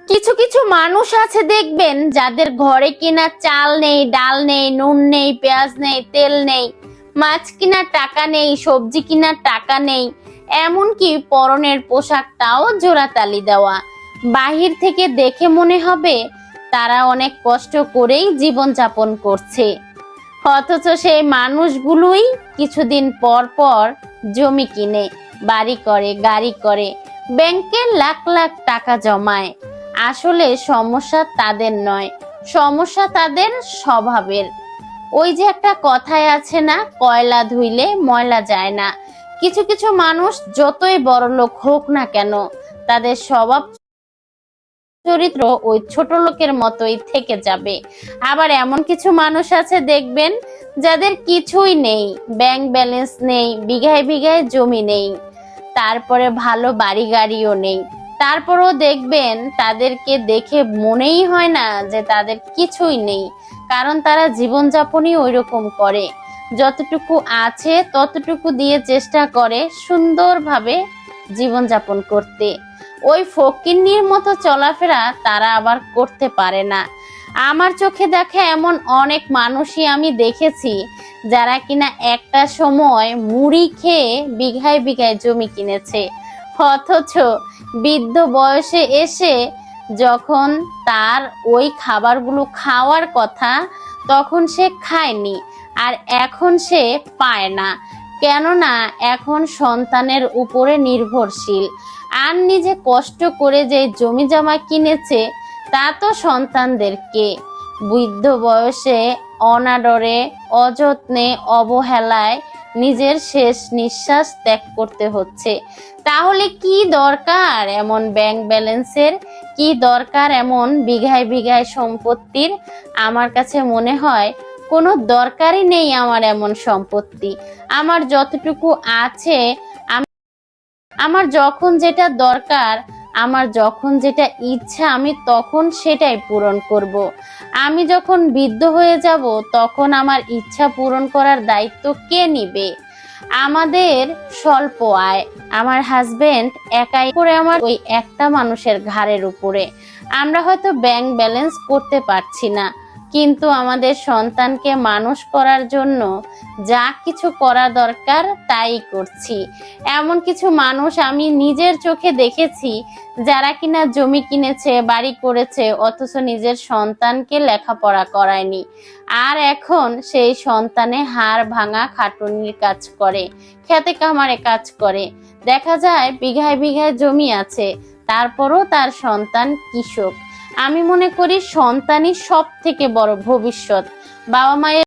কিছু কিছু মানুষ আছে দেখবেন যাদের ঘরে কিনা চাল নেই, ডাল নেই, নুন নেই, পেঁয়াজ নেই, তেল নেই, মাছ কিনার টাকা নেই, সবজি কিনার টাকা নেই, এমনকি পরনের পোশাকটাও জোড়াতালি দেওয়া। বাহির থেকে দেখে মনে হবে তারা অনেক কষ্ট করেই জীবন যাপন করছে, অথচ সেই মানুষগুলোই কিছুদিন পর পর জমি কিনে, বাড়ি করে, গাড়ি করে, ব্যাংকে লাখ লাখ টাকা জমায়। আসলে সমস্যা তাদের নয়, সমস্যা তাদের স্বভাবের। ওই যে একটা কথায় আছে না, কয়লা ধুইলে ময়লা যায় না। কিছু কিছু মানুষ যতই বড়লোক হোক না কেন, তাদের স্বভাব চরিত্র ওই ছোট লোকের মতোই থেকে যাবে। আবার এমন কিছু মানুষ আছে দেখবেন যাদের কিছুই নেই, ব্যাংক ব্যালেন্স নেই, বিঘায় বিঘায় জমি নেই, তারপরে ভালো বাড়ি গাড়িও নেই, তারপরও দেখবেন তাদেরকে দেখে মনেই হয় না যে তাদের কিছুই নেই। কারণ তারা জীবনযাপনই ওইরকম করে, যতটুকু আছে ততটুকু দিয়ে চেষ্টা করে সুন্দরভাবে জীবনযাপন করতে। ওই ফকিন্নির মতো চলাফেরা তারা আবার করতে পারে না। আমার চোখে দেখা এমন অনেক মানুষই আমি দেখেছি যারা কিনা একটা সময় মুড়ি খেয়ে বিঘায় বিঘায় জমি কিনেছে, অথচ বৃদ্ধ বয়সে এসে যখন তার ওই খাবারগুলো খাওয়ার কথা, তখন সে খায়নি, আর এখন সে পায় না। কেননা এখন সন্তানের উপরে নির্ভরশীল, আর নিজে কষ্ট করে যে জমি জমা কিনেছে তা তো সন্তানদেরকে বৃদ্ধ বয়সে অনাদরে, অযত্নে, অবহেলায় নিজের শেষ নিঃশ্বাস ত্যাগ করতে হচ্ছে। তাহলে কি দরকার এমন ব্যাংক ব্যালেন্সের, কি দরকার এমন বিঘায় বিঘায় সম্পত্তির? আমার কাছে মনে হয় কোনো দরকারই নেই আমার এমন সম্পত্তি। আমার যতটুকু আছে, আমার যখন যেটা দরকার, আমার যখন যেটা ইচ্ছা, আমি তখন সেটাই পূরণ করব। আমি যখন বৃদ্ধ হয়ে যাব তখন আমার ইচ্ছা পূরণ করার দায়িত্ব কে নিবে? আমাদের স্বল্প আয়, আমার হাজবেন্ড একাই করে আমার ওই একটা মানুষের ঘাড়ের উপরে। আমরা হয়তো ব্যাংক ব্যালেন্স করতে পারছি না, কিন্তু আমাদের সন্তানকে মানুষ করার জন্য যা কিছু করা দরকার তাই করছি। এমন কিছু মানুষ আমি নিজের চোখে দেখেছি যারা কিনা জমি কিনেছে, বাড়ি করেছে, অথচ নিজের সন্তানকে লেখাপড়া করায়নি, আর এখন সেই সন্তানে হাড় ভাঙা খাটুনির কাজ করে, খেতে খামারে কাজ করে। দেখা যায় বিঘায় বিঘায় জমি আছে, তারপরও তার সন্তান কৃষক। আমি মনে করি সন্তানই সব থেকে বড় ভবিষ্যৎ। বাবা মায়ের